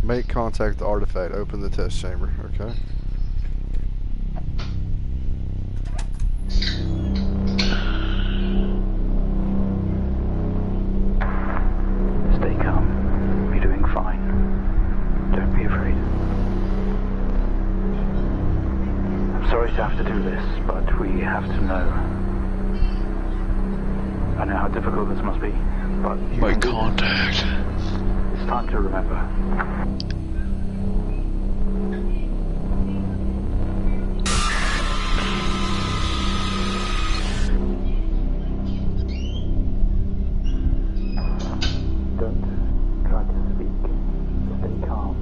Make contact with the artifact. Open the test chamber. Okay. Stay calm. You're doing fine. Don't be afraid. I'm sorry to have to do this, but we have to know. I know how difficult this must be, but you Make can do this. contact. It's time to remember. Don't try to speak. Stay calm.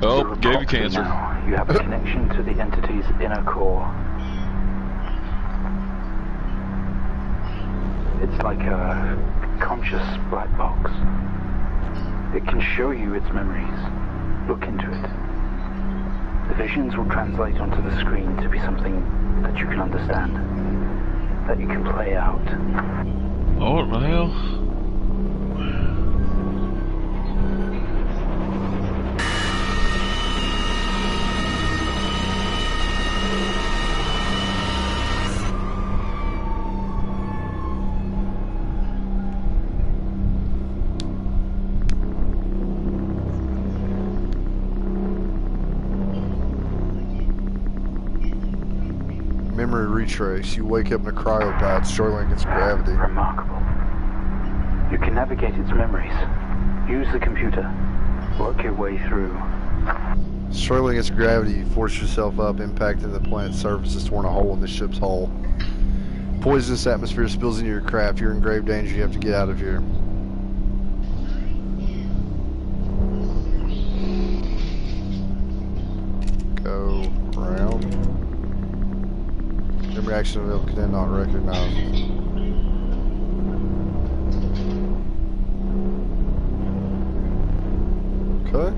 Oh, You're gave you approximate cancer. now. You have a connection to the entity's inner core. It's like a conscious black box. It can show you its memories. Look into it. The visions will translate onto the screen to be something that you can understand, that you can play out. Oh, what the hell? Memory retrace. You wake up in a cryopod struggling against gravity. Remarkable. You can navigate its memories. Use the computer. Work your way through. Struggling against gravity, you force yourself up, impacting the planet's surface has torn a hole in the ship's hull. Poisonous atmosphere spills into your craft. You're in grave danger. You have to get out of here. Go around. Memory action available, cannot recognize. Okay.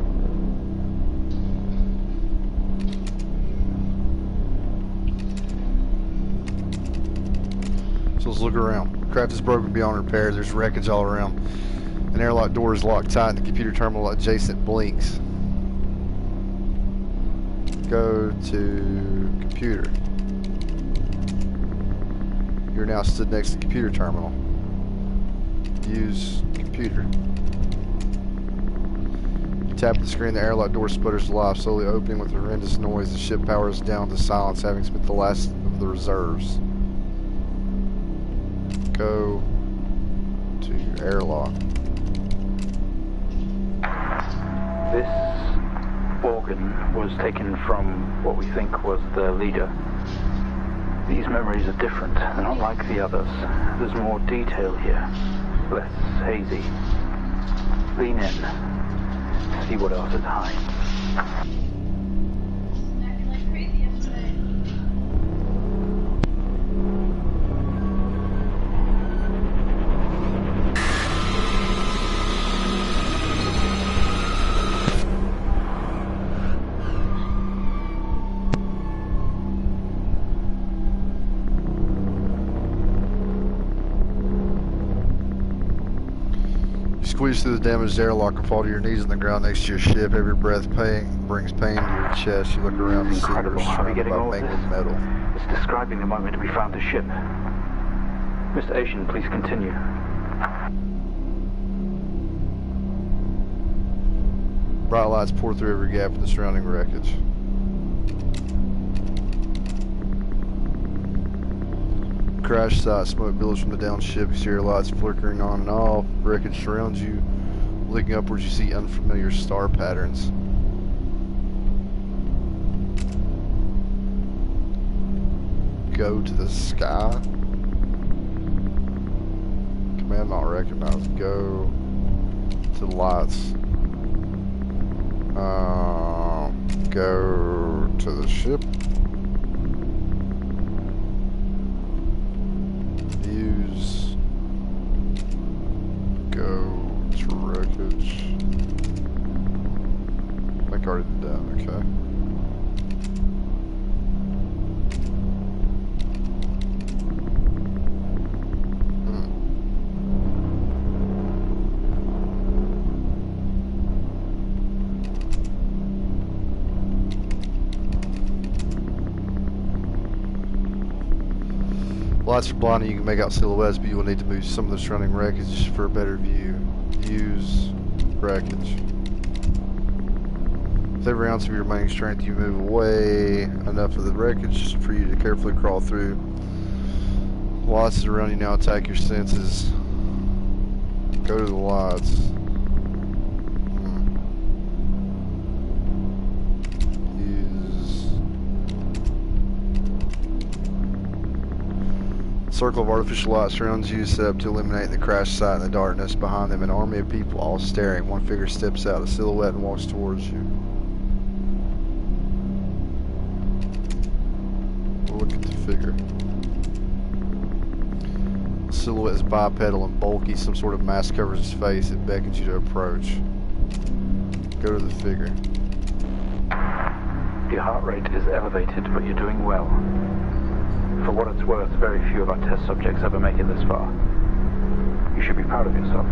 So let's look around. Craft is broken beyond repair. There's wreckage all around. An airlock door is locked tight and the computer terminal adjacent blinks. Go to computer. You're now stood next to the computer terminal. Use computer. You tap the screen, the airlock door sputters to life, slowly opening with a horrendous noise. The ship powers down to silence, having spent the last of the reserves. Go to airlock. This organ was taken from what we think was the leader. These memories are different. They're not like the others. There's more detail here. Less hazy. Lean in. See what else it hides. Acting like crazy yesterday. Squeeze through the damaged airlock and fall to your knees on the ground next to your ship. Every breath brings pain to your chest. You look around and see you're Incredible. How are we surrounded getting by all this? mangled metal. It's describing the moment we found the ship. Mr. Asian, please continue. Bright lights pour through every gap in the surrounding wreckage. Crash site, smoke billows from the downed ship, exterior lights flickering on and off. Wreckage surrounds you. Looking upwards, you see unfamiliar star patterns. Go to the sky. Command not recognized. Go to the lights. Go to the ship. Views. Go to wreckage. I think I already did that, okay. Lights are blinding, you can make out silhouettes, but you will need to move some of the surrounding wreckage for a better view. Use wreckage. With every ounce of your remaining strength, you move away enough of the wreckage for you to carefully crawl through. Lights around you now attack your senses. Go to the lights. Circle of artificial light surrounds you, set up to illuminate the crash site in the darkness. Behind them, an army of people, all staring. One figure steps out, a silhouette, and walks towards you. Look at the figure. The silhouette is bipedal and bulky. Some sort of mask covers his face. It beckons you to approach. Go to the figure. Your heart rate is elevated, but you're doing well. For what it's worth, very few of our test subjects ever make it this far. You should be proud of yourself.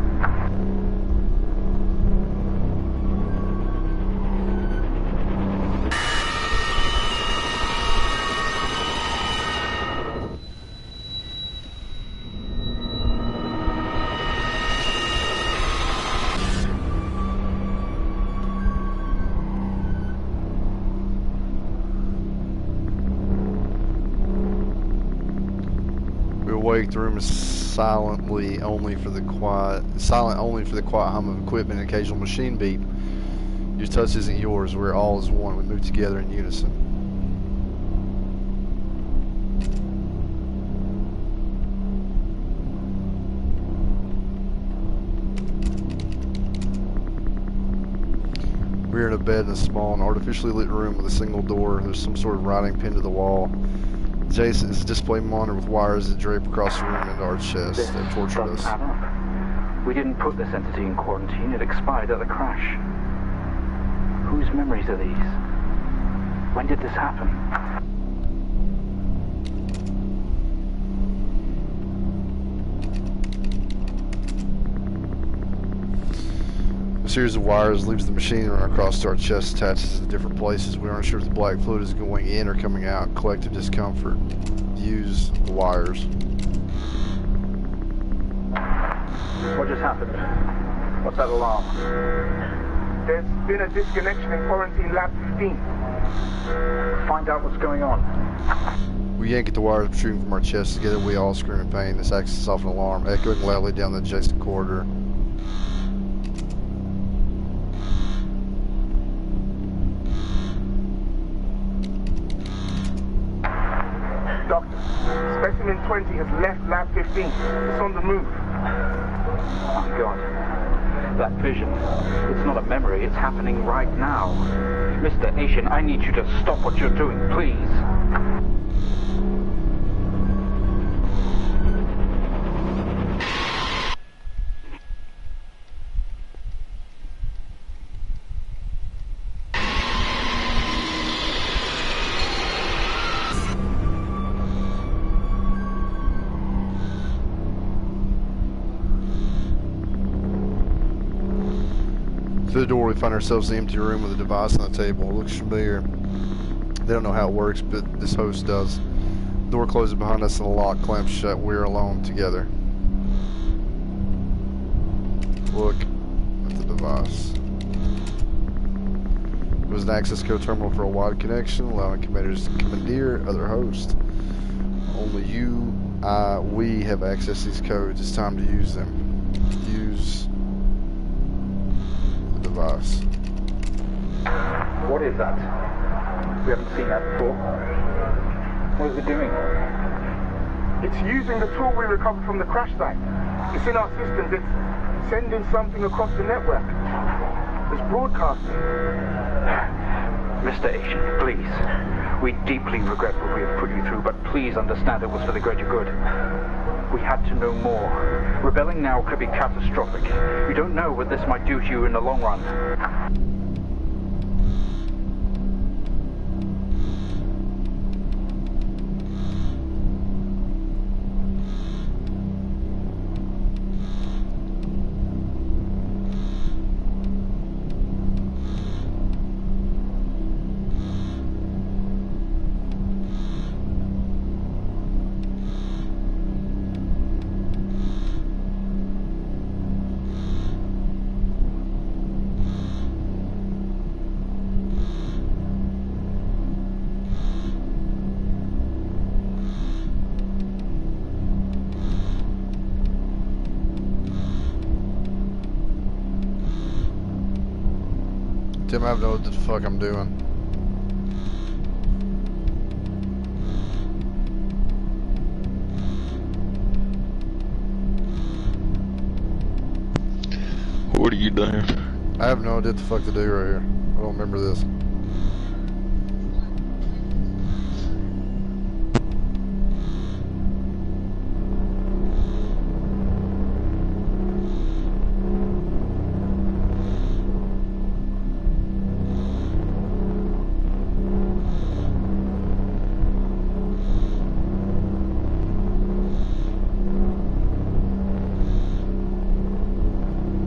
The room is silent only for the quiet hum of equipment and occasional machine beep. Your touch isn't yours. We're all as one. We move together in unison. We're in a bed in a small and artificially lit room with a single door. There's some sort of writing pinned to the wall. Jason is a display monitor with wires that drape across the room into our chest. They tortured us. Add up. We didn't put this entity in quarantine. It expired at the crash. Whose memories are these? When did this happen? A series of wires leaves the machine and run across to our chest, attaches to different places. We aren't sure if the black fluid is going in or coming out. Collective discomfort. Use the wires. What just happened? What's that alarm? There's been a disconnection in quarantine lab 15. Find out what's going on. We yank at the wires protruding from our chests. Together we all scream in pain. This acts as off an alarm, echoing loudly down the adjacent corridor. Specimen 20 has left Lab 15. It's on the move. Oh, God. that vision. It's not a memory, it's happening right now. Mr. Asian, I need you to stop what you're doing, please. Through the door, we find ourselves in an empty room with a device on the table. It looks familiar. They don't know how it works, but this host does. The door closes behind us and the lock clamps shut. We're alone together. Look at the device. It was an access code terminal for a wide connection, allowing commanders to commandeer other hosts. Only you, we have access to these codes. It's time to use them. Use the device. What is that? We haven't seen that before. What is it doing? It's using the tool we recovered from the crash site. It's in our systems. It's sending something across the network. It's broadcasting. Mr. Asian, please. We deeply regret what we have put you through, but please understand it was for the greater good. We had to know more. Rebelling now could be catastrophic. You don't know what this might do to you in the long run. Tim, I have no idea what the fuck I'm doing. What are you doing? I have no idea what the fuck to do right here. I don't remember this.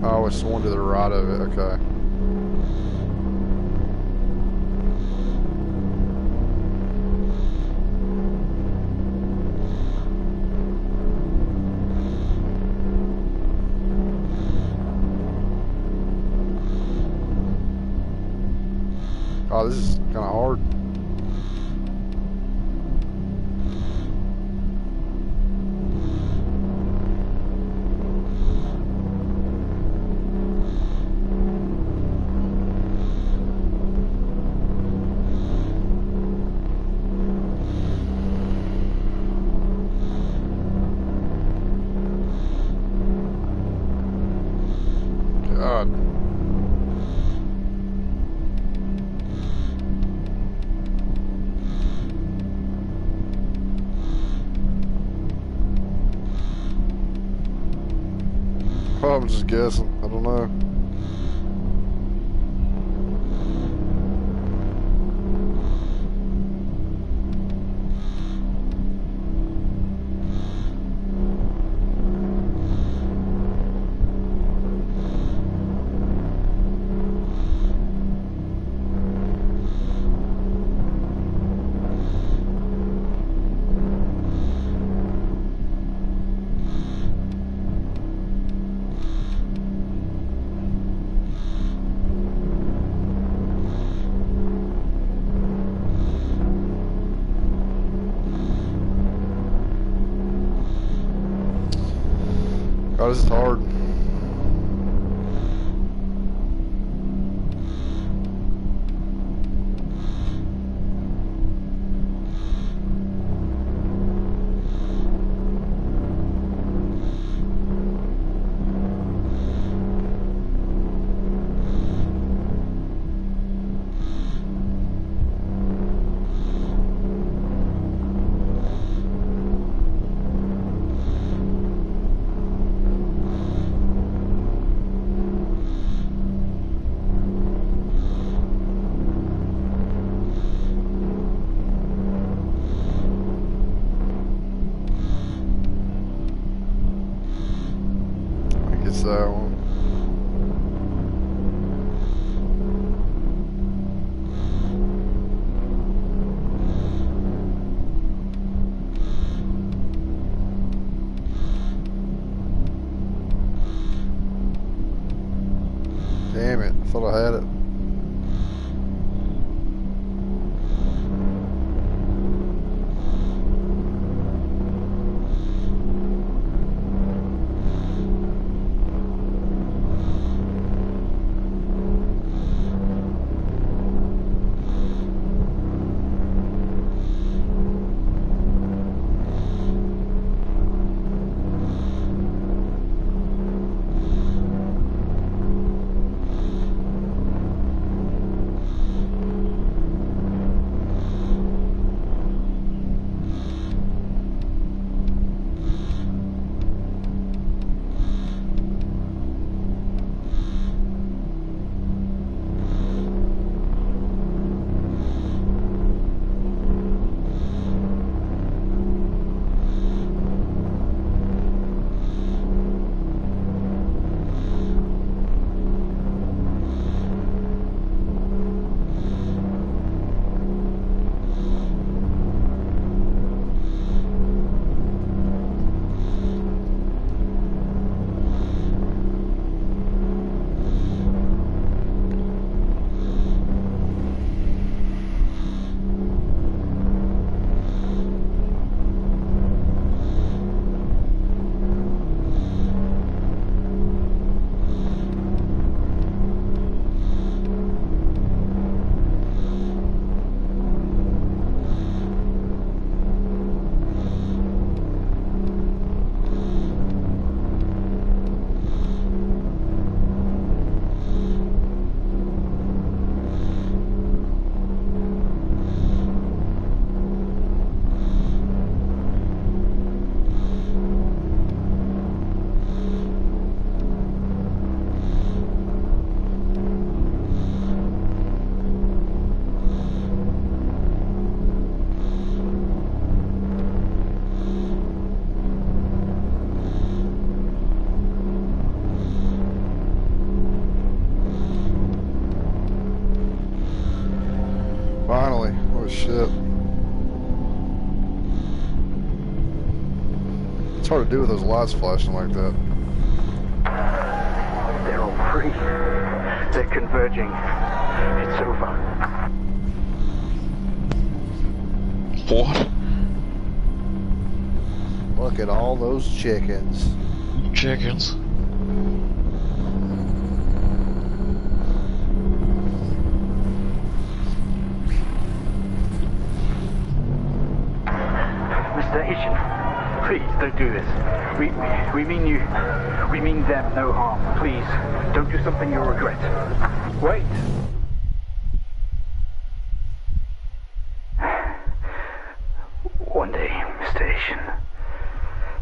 Oh, it's the one to the right of it, okay. Oh, this is kind of hard. God. Oh, I'm just guessing. I don't know. Oh, this is hard. that one. Damn it, I thought I had it. Finally. Oh shit. It's hard to do with those lights flashing like that. They're all free. They're converging. It's over. What? Look at all those chickens. Chickens. Mr. Asian, please don't do this. We mean you. We mean them no harm. Please, don't do something you'll regret. Wait. One day, Mr. Asian,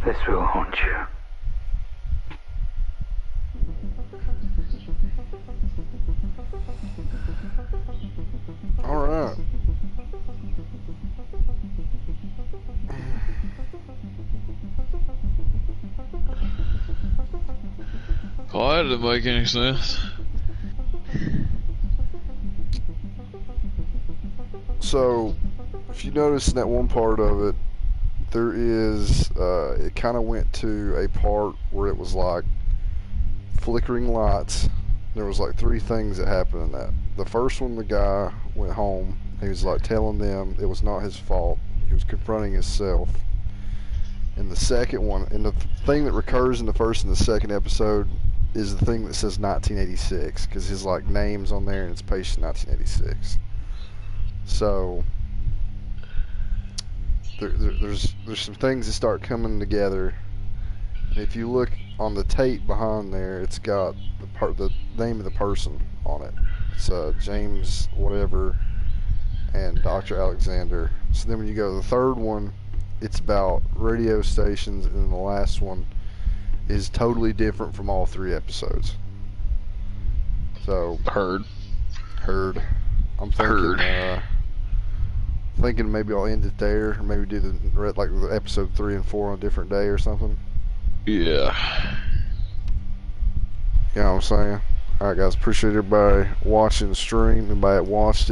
this will haunt you. All right. Oh, that didn't make any sense. So, if you notice in that one part of it, there is, it kind of went to a part where it was like flickering lights. There was like three things that happened in that. The first one, the guy went home. He was like telling them it was not his fault. He was confronting himself. And the second one, and the thing that recurs in the first and the second episode is the thing that says 1986, because his like name's on there and it's patient 1986. So there's some things that start coming together. And if you look on the tape behind there, it's got the name of the person on it. It's James whatever and Dr. Alexander. So then when you go to the third one, it's about radio stations, and then the last one is totally different from all three episodes. So Heard. I'm thinking, thinking maybe I'll end it there, or maybe do the episode 3 and 4 on a different day or something. Yeah. You know what I'm saying? Alright guys, appreciate everybody watching the stream. Everybody that watched it.